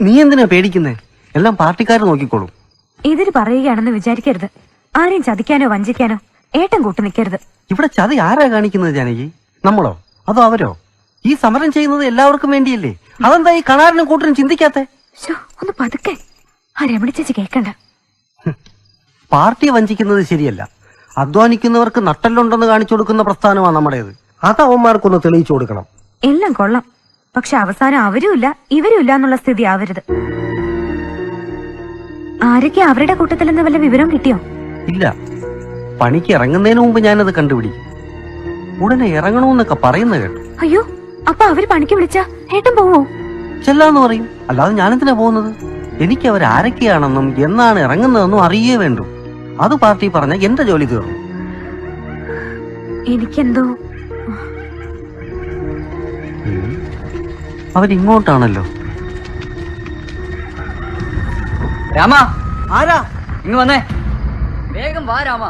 നീ എന്തിനാ പേടിക്കുന്നേ? എല്ലാം പാർട്ടിക്കാർ നോക്കിക്കോളും. ഇതിന് പറയുകയാണെന്ന് വിചാരിക്കരുത്. ആരെയും ചതിക്കാനോ വഞ്ചിക്കാനോ ഏട്ടൻ കൂട്ടു നിൽക്കരുത്. ഇവിടെ ചതി ആരാ കാണിക്കുന്നത് ജാനകി? നമ്മളോ അതോ അവരോ? ഈ സമരം ചെയ്യുന്നത് എല്ലാവർക്കും വേണ്ടിയല്ലേ? അതെന്താ ഈ കണാറിനും കൂട്ടരും ചിന്തിക്കാത്തെ? ഒന്ന് പതുക്കെ. ആ രമണി ചേച്ചി കേൾക്കണ്ട. പാർട്ടിയെ വഞ്ചിക്കുന്നത് ശരിയല്ല. അധ്വാനിക്കുന്നവർക്ക് നട്ടല്ലുണ്ടെന്ന് കാണിച്ചു കൊടുക്കുന്ന പ്രസ്ഥാനമാണ് നമ്മുടേത്. അത് അവന്മാർക്കൊന്ന് തെളിയിച്ചു കൊടുക്കണം. എല്ലാം കൊള്ളാം, പക്ഷെ അവസാനം അവരും ഇല്ല ഇവരും ഇല്ല എന്നുള്ള സ്ഥിതി ആവരുത്. ആരൊക്കെ അവരുടെ കൂട്ടത്തിലെന്ന് വല്ല വിവരം കിട്ടിയോ? ഇല്ല. പണിക്ക് ഇറങ്ങുന്നതിന് മുമ്പ് ഞാനത് കണ്ടുപിടിക്കും. ഉടനെ ഇറങ്ങണമെന്നൊക്കെ പറയുന്നത് കേട്ടു. അയ്യോ, അപ്പൊ അവര് പണിക്ക് വിളിച്ചാ ഏട്ടൻ പോവോ? ചെല്ലാന്ന് പറയും. അല്ലാതെ ഞാനെന്തിനാ പോകുന്നത്? എനിക്ക് അവരാരൊക്കെയാണെന്നും എന്നാണ് ഇറങ്ങുന്നതെന്നും അറിയേ വേണ്ടു. അത് പാർട്ടി പറഞ്ഞ എന്റെ ജോലി തീർന്നു. എനിക്കെന്തോ അവരിങ്ങോട്ടാണല്ലോ. രാമ, ആരാ? ഇങ്ങ് വന്നേ, വേഗം വാ രാമ.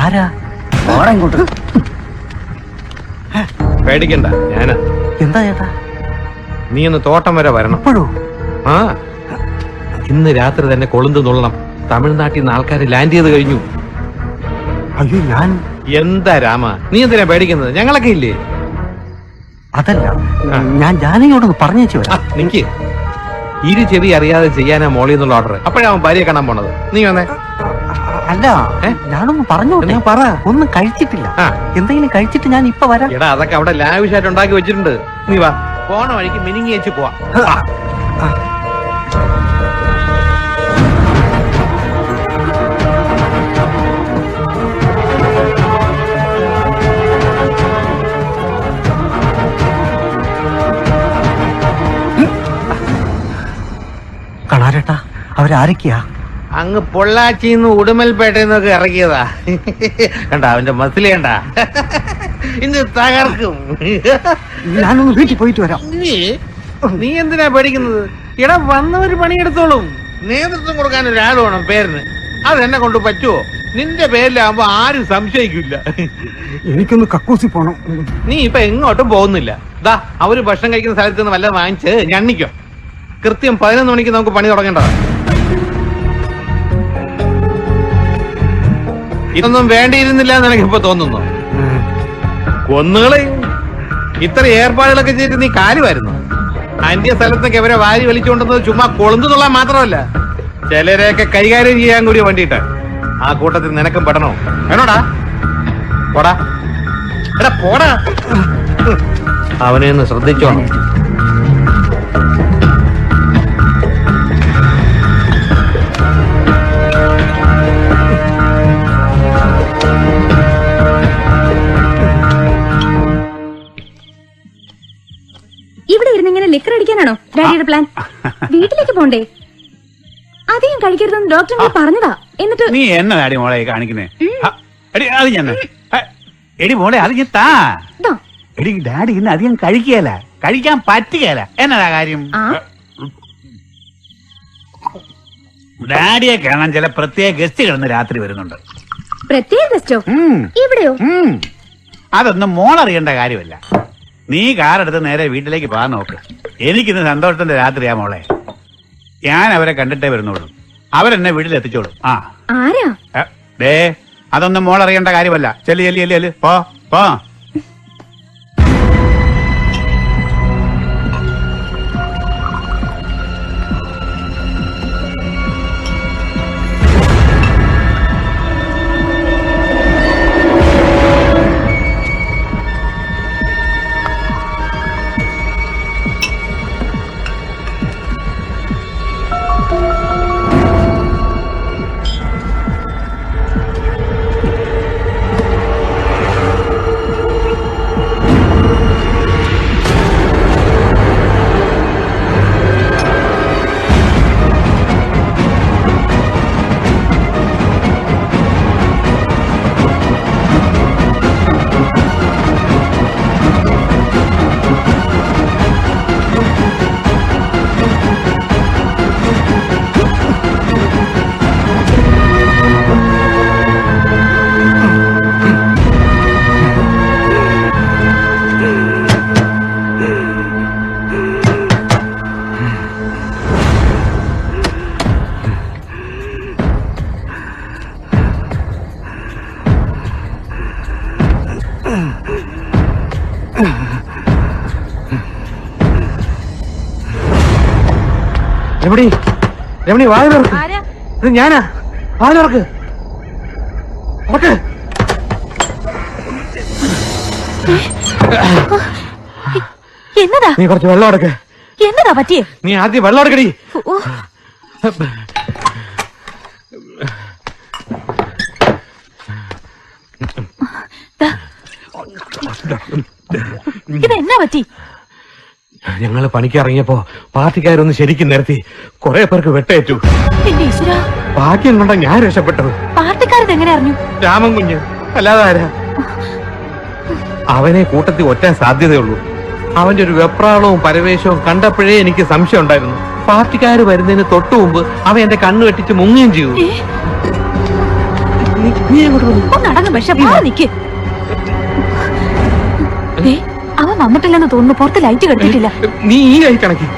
ആരാ? ഇങ്ങോട്ട്. പേടിക്കണ്ട, ഞാനാ. എന്താ ചേട്ടാ? നീ ഒന്ന് തോട്ടം വരെ വരണം. എപ്പോഴോ? ആ, ഇന്ന് രാത്രി തന്നെ കൊളുന്ത് നുള്ളണം. തമിഴ്നാട്ടിൽ നിന്ന് ആൾക്കാർ ലാൻഡ് ചെയ്ത് കഴിഞ്ഞു. അയ്യോ, ഞാൻ എന്താ രാമ, നീ എന്തിനാ പേടിക്കുന്നത്? ഞങ്ങളൊക്കെ ഇല്ലേ? അതല്ല, ഞാൻ ജാനകിയോടൊന്ന് പറഞ്ഞേച്ചു വരാം. നിക്ക്, ഇരു ചെവി അറിയാതെ ചെയ്യാനാ മോളി എന്നുള്ള ഓർഡർ. അപ്പോഴാ അവൻ ഭാര്യയെ കാണാൻ പോണത്. നീ വന്നേ. അല്ല, ഞാനൊന്ന് പറഞ്ഞു. പറ. ഒന്നും കഴിച്ചിട്ടില്ല. എന്തെങ്കിലും കഴിച്ചിട്ട് ഞാൻ ഇപ്പൊ വരാം. എടാ, അതൊക്കെ അവിടെ ലാവിഷായിട്ട് ഉണ്ടാക്കി വെച്ചിട്ടുണ്ട്. നീ വാ, പോണ വഴിക്ക് മിനിങ്ങി വെച്ച് പോവാ. കണാരേട്ടാ, അവരാരൊക്കെയാ? അങ്ങ് പൊള്ളാച്ചിന്ന് ഉടുമൽപേട്ടയെന്നൊക്കെ ഇറക്കിയതാ. കണ്ട അവന്റെ മസിൽ കണ്ട, ഇന്ന് തകർക്കും. ഞാനൊന്ന് വീട്ടിൽ പോയിട്ട് വരാം. നീ എന്തിനാ പേടിക്കുന്നത്? ഇട വന്നവര് പണിയെടുത്തോളും. നേതൃത്വം കൊടുക്കാൻ ഒരാൾ വേണം പേരിന്. അതെന്നെ കൊണ്ട് പറ്റുമോ? നിന്റെ പേരിലാവുമ്പോ ആരും സംശയിക്കില്ല. എനിക്കൊന്ന് കക്കൂസി പോണം. നീ ഇപ്പൊ എങ്ങോട്ടും പോകുന്നില്ല. ദാ അവര് ഭക്ഷണം കഴിക്കുന്ന സ്ഥലത്ത് നിന്ന് വല്ലതും വാങ്ങിച്ച് ഞണ്ണിക്കോ. കൃത്യം 11 മണിക്ക് നമുക്ക് പണി തുടങ്ങേണ്ടതാണ്. ഇതൊന്നും വേണ്ടിയിരുന്നില്ല എന്ന് എനിക്കിപ്പോ തോന്നുന്നു. കൊന്നുകളെയും ഇത്ര ഏർപ്പാടുകളൊക്കെ ചെയ്തിട്ട് നീ കാര്യമായിരുന്നു. അന്ത്യ സ്ഥലത്തൊക്കെ ഇവരെ വാരി വലിച്ചുകൊണ്ടുന്നത് ചുമ്മാ കൊളുന്നുള്ള മാത്രമല്ല, ചിലരെയൊക്കെ കൈകാര്യം ചെയ്യാൻ കൂടി വേണ്ടിയിട്ട്. ആ കൂട്ടത്തിൽ നിനക്കും പെടണോ? വേണോടാ? പോടാ, എടാ പോടാ. അവനെ ഒന്ന് ശ്രദ്ധിച്ചോണം. ഇവിടെ ഇരുന്ന് ഇങ്ങനെ ലിക്കർ അടിക്കാനാണോ ഡാഡിയുടെ പ്ലാൻ? വീട്ടിലേക്ക് പോണ്ടേ? അധികം കഴിക്കരുതെന്ന് ഡോക്ടർ പറഞ്ഞതാ. എന്നിട്ട് നീ എന്നെ ഡാഡി മോളെ കാണിക്കുന്നേ? അത് ഞാൻ എടി മോളെ, അത് ഞാൻ താ. എടി ഡാഡി ഇന്ന് അധികം കഴിക്കുകയല്ല, കഴിക്കാൻ പറ്റുകയല്ല. എന്നതാ കാര്യം? ഡാഡിയെ കാണാൻ ചില പ്രത്യേക ഗസ്റ്റുകൾ ഇന്ന് രാത്രി വരുന്നുണ്ട്. പ്രത്യേക ഗസ്റ്റോ? ഇവിടെയോ? അതൊന്നും മോളറിയേണ്ട കാര്യമല്ല. നീ കാറെടുത്ത് നേരെ വീട്ടിലേക്ക് പോകാൻ നോക്ക്. എനിക്കിന്ന് സന്തോഷത്തിന്റെ രാത്രിയാ മോളെ. ഞാൻ അവരെ കണ്ടിട്ടേ വരുന്നുള്ളൂ. അവരെന്നെ വീട്ടിലെത്തിച്ചോളും. ആരാ? ദേ, അതൊന്നും മോളറിയേണ്ട കാര്യമല്ല. ചെല്ലി ചെല്ലി ചെല്ലി പോ പോ. രമണി രമണി വാതിലോർക്ക് ഇത് ഞാനാ വാതിലോർക്ക് ഓക്കെ എന്നതാ നീ കുറച്ച് വെള്ളം എടുക്ക എന്നതാ പറ്റിയേ നീ ആദ്യം വെള്ളം എടുക്കടി ഓ, ദാ. ഇതെന്നാ പറ്റി ഞങ്ങള് പണിക്ക് ഇറങ്ങിയപ്പോ പാർട്ടിക്കാരൊന്ന് ശരിക്കും നിരത്തി കുറെ പേർക്ക് വെട്ടേറ്റു. എന്റെ ഈശ്വരാ, ഭാഗ്യം കൊണ്ടാ ഞാൻ രക്ഷപ്പെട്ടത്. പാർട്ടിക്കാരത് എങ്ങനെ അറിഞ്ഞു? രാമൻ കുഞ്ഞ് അല്ലാതെ ആരാ? അവനെ കൂട്ടത്തിൽ ഒറ്റ സാധ്യതയുള്ളൂ. അവന്റെ ഒരു വെപ്രാളവും പരവേശവും കണ്ടപ്പോഴേ എനിക്ക് സംശയം ഉണ്ടായിരുന്നു. പാർട്ടിക്കാര് വരുന്നതിന് തൊട്ടു മുമ്പ് അവൻ എന്റെ കണ്ണു വെട്ടിച്ച് മുങ്ങുകയും ചെയ്തു. നീ എങ്ങോട്ട് വന്നു? ഒന്നടങ്ങ് പക്ഷെ നിക്ക്. ദേ, അവൻ വന്നിട്ടില്ലെന്ന് തോന്നുന്നു. പുറത്ത് ലൈറ്റ് കെട്ടിട്ടില്ല. നീ ഈ കൈ കണക്കി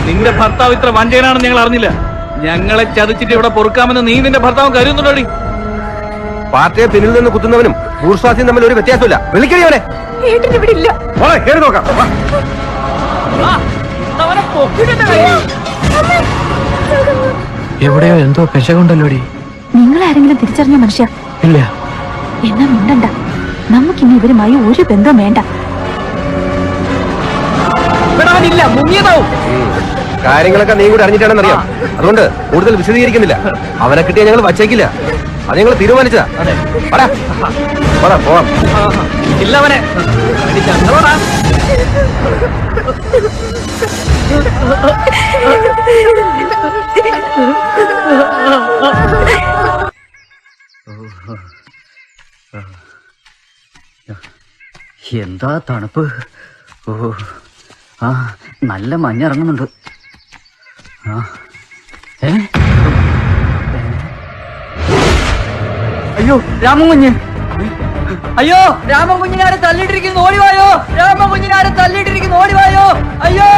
നിന്റെ ഭർത്താവ് ഇത്ര വഞ്ചകനാണെന്ന് ഞങ്ങൾ അറിഞ്ഞില്ല. ഞങ്ങളെ ചതിച്ചിട്ട് ഇവിടെ പൊറുക്കാമെന്ന് നീ നിന്റെ ഭർത്താവ് കരുതുന്നുണ്ടോടി? പാർട്ടിയെ പിന്നിൽ നിന്ന് കുത്തുന്നവനും ബൂർഷ്വാസിയും തമ്മിൽ ഒരു വ്യത്യാസമില്ല. വിളിക്കണേ ഇവിടെ ഇല്ല. കേറി നോക്കാം. എവിടെയോ എന്തോ പെശകുണ്ടല്ലോടി. നിങ്ങളാരെങ്കിലും തിരിച്ചറിഞ്ഞ മനുഷ്യ? ഇല്ല. എന്നാ മിണ്ടണ്ട. നമുക്കിനി ഇവരുമായി ഒരു ബന്ധവും വേണ്ട. കാര്യങ്ങളൊക്കെ നീ കൂടി അറിഞ്ഞിട്ടാണെന്നറിയാം. അതുകൊണ്ട് കൂടുതൽ വിശദീകരിക്കുന്നില്ല. അവനെ കിട്ടിയാൽ ഞങ്ങൾ വച്ചേക്കില്ല. അത് ഞങ്ങൾ തീരുമാനിച്ചതാ. പോവാം. ഇല്ലവനെ ഞങ്ങളോടാ. എന്താ തണുപ്പ്. ഓ ആ നല്ല മഞ്ഞിറങ്ങുന്നുണ്ട്. അയ്യോ രാമൻ കുഞ്ഞ്, അയ്യോ രാമൻ കുഞ്ഞിനാരെ തല്ലിട്ടിരിക്കുന്നു, ഓടിവായോ. രാമൻ കുഞ്ഞിനാരെ തല്ലിട്ടിരിക്കുന്നു, ഓടിവായോ. അയ്യോ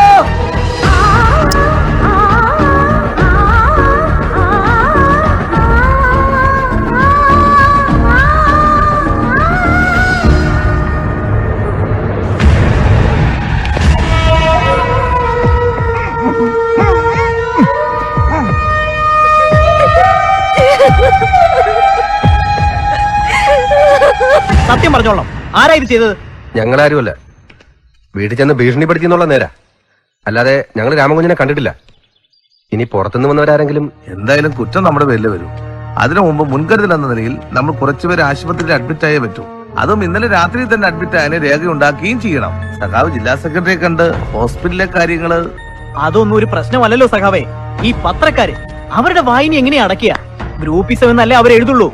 സത്യം പറഞ്ഞോളാം, ആരാ ഇത് ചെയ്തത്? ഞങ്ങളാരുമല്ല. വീട്ടിൽ ചെന്ന് ഭീഷണിപ്പെടുത്തി എന്നുള്ള നേരാ. അല്ലാതെ ഞങ്ങൾ രാമകുഞ്ഞിനെ കണ്ടിട്ടില്ല. ഇനി പുറത്തുനിന്ന് വന്നവരാരെങ്കിലും എന്തായാലും കുറ്റം നമ്മുടെ പേരിൽ വരും. അതിനു മുമ്പ് മുൻകരുതൽ എന്ന നിലയിൽ നമ്മൾ കുറച്ചുപേരെ ആശുപത്രിയിൽ അഡ്മിറ്റ് ആയേ പറ്റൂ. അതും ഇന്നലെ രാത്രി തന്നെ അഡ്മിറ്റ് ആയതിനെ രേഖ ഉണ്ടാക്കുകയും ചെയ്യണം. സഖാവ് ജില്ലാ സെക്രട്ടറിയെ കണ്ട് ഹോസ്പിറ്റലിലെ കാര്യങ്ങള് അതൊന്നും ഒരു പ്രശ്നമല്ലല്ലോ സഖാവേ. ഈ പത്രക്കാര് അവരുടെ വായിനി എങ്ങനെയാ അടക്കിയ? ഗ്രൂപ്പിസം എന്നല്ലേ അവർ എഴുതുള്ളൂ.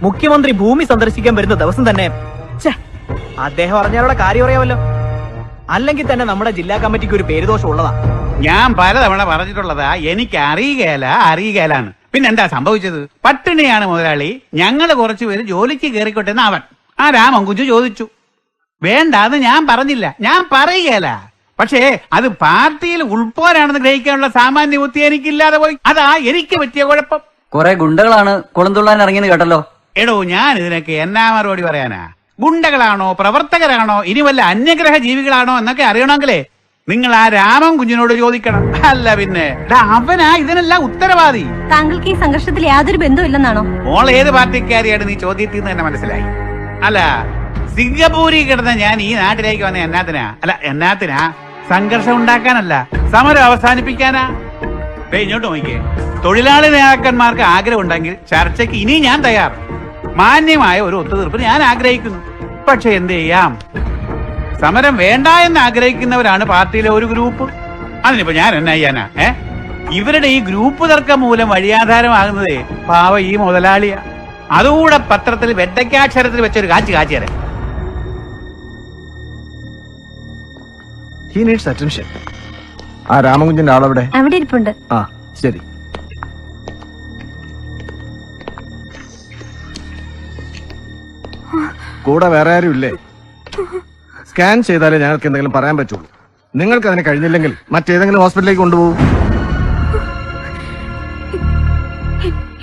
മുഖ്യമന്ത്രി ഭൂമി സന്ദർശിക്കാൻ വരുന്ന ദിവസം തന്നെ അദ്ദേഹം അറിഞ്ഞാലുള്ള കാര്യം അറിയാമല്ലോ. അല്ലെങ്കിൽ തന്നെ നമ്മുടെ ജില്ലാ കമ്മിറ്റിക്ക് ഒരു പേരുദോഷം ഉള്ളതാ. ഞാൻ പലതവണ പറഞ്ഞിട്ടുള്ളതാ, എനിക്ക് അറിയുകയിലാണ്. പിന്നെ എന്താ സംഭവിച്ചത്? പട്ടിണിയാണ് മുതലാളി, ഞങ്ങൾ കുറച്ചുപേര് ജോലിക്ക് കയറിക്കോട്ടെ എന്ന് അവൻ ആ രാമൻ കുഞ്ഞു ചോദിച്ചു. വേണ്ട, അത് ഞാൻ പറഞ്ഞില്ല, ഞാൻ പറയുകയല്ല. പക്ഷേ അത് പാർട്ടിയിൽ ഉൾപ്പോരാണെന്ന് ഗ്രഹിക്കാനുള്ള സാമാന്യ ബുദ്ധി എനിക്കില്ലാതെ പോയി. അതാ എനിക്ക് പറ്റിയ കുഴപ്പം. കുറെ ഗുണ്ടകളാണ് കുളംതുള്ളാൻ ഇറങ്ങിയെന്ന് കേട്ടല്ലോ. എടോ, ഞാൻ ഇതിനൊക്കെ എന്നാ മറുപടി പറയാനാ? ഗുണ്ടകളാണോ, പ്രവർത്തകരാണോ, ഇനി വല്ല അന്യഗ്രഹ ജീവികളാണോ എന്നൊക്കെ അറിയണമെങ്കിലേ നിങ്ങൾ ആ രാമൻ കുഞ്ഞിനോട് ചോദിക്കണം. അല്ല പിന്നെ അവനാ ഇതിനെല്ലാം ഉത്തരവാദി. താങ്കൾക്ക് ഈ സംഘർഷത്തിൽ യാതൊരു ബന്ധമില്ലെന്നാണോ? മോൾ ഏത് പാർട്ടിക്കാരിയാണ് നീ ചോദ്യത്തിൽ നിന്ന് തന്നെ മനസ്സിലായി. അല്ല, സിംഗപ്പൂരിൽ കിടന്ന ഞാൻ ഈ നാട്ടിലേക്ക് വന്ന എന്നാത്തിനാ? സംഘർഷം ഉണ്ടാക്കാനല്ല, സമരം അവസാനിപ്പിക്കാനാ. ഇങ്ങോട്ട് നോക്കിയേ, തൊഴിലാളി നേതാക്കന്മാർക്ക് ആഗ്രഹം ഉണ്ടെങ്കിൽ ചർച്ചയ്ക്ക് ഇനി ഞാൻ തയ്യാർ. മാന്യമായ ഒരു ഒത്തുതീർപ്പ് ഞാൻ ആഗ്രഹിക്കുന്നു. പക്ഷെ എന്ത് ചെയ്യാം, സമരം വേണ്ട എന്ന് ആഗ്രഹിക്കുന്നവരാണ് പാർട്ടിയിലെ ഒരു ഗ്രൂപ്പ്. അതിനിപ്പോ ഞാൻ എന്നാ ചെയ്യാനാ? ഇവരുടെ ഈ ഗ്രൂപ്പ് തർക്കം മൂലം വഴിയാധാരമാകുന്നതേ പാവ ഈ മുതലാളിയാ. അതുകൂടെ പത്രത്തിൽ വെട്ടയ്ക്കാക്ഷരത്തിൽ വെച്ചൊരു കാച്ചി തരാം. He needs attention. ആ രാമകുഞ്ഞിന്റെ ആളവിടെ? അവിടെ ഇരിപ്പുണ്ട്. ആ ശരി. കൂടെ വേറെ ആരും ഇല്ലേ? സ്കാൻ ചെയ്താലേ ഞങ്ങൾക്ക് എന്തെങ്കിലും പറയാൻ പറ്റുള്ളൂ. നിങ്ങൾക്ക് അതിന് കഴിഞ്ഞില്ലെങ്കിൽ മറ്റേതെങ്കിലും ഹോസ്പിറ്റലിലേക്ക് കൊണ്ടുപോകും.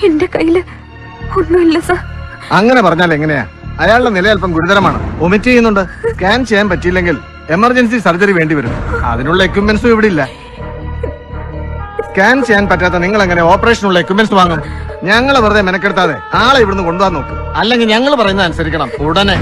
എന്റെ കയ്യില് ഒന്നുമില്ല സാർ. അങ്ങനെ പറഞ്ഞാൽ എങ്ങനെയാ? അയാളുടെ നില അല്പം ഗുരുതരമാണ്. വൊമിറ്റ് ചെയ്യുന്നുണ്ട്. സ്കാൻ ചെയ്യാൻ പറ്റിയില്ലെങ്കിൽ എമർജൻസി സർജറി വേണ്ടി വരും. അതിനുള്ള എക്യുപ്മെന്റ്സും ഇവിടെ ഇല്ല. സ്കാൻ ചെയ്യാൻ പറ്റാത്ത നിങ്ങൾ എങ്ങനെ ഓപ്പറേഷനുള്ള എക്യുപ്മെന്റ്സ് വാങ്ങും? ഞങ്ങളെ വെറുതെ മെനക്കെടുത്താതെ ആളെ ഇവിടുന്ന് കൊണ്ടുപോകാൻ നോക്കും. അല്ലെങ്കിൽ ഞങ്ങൾ പറയുന്നത് അനുസരിക്കണം ഉടനെ.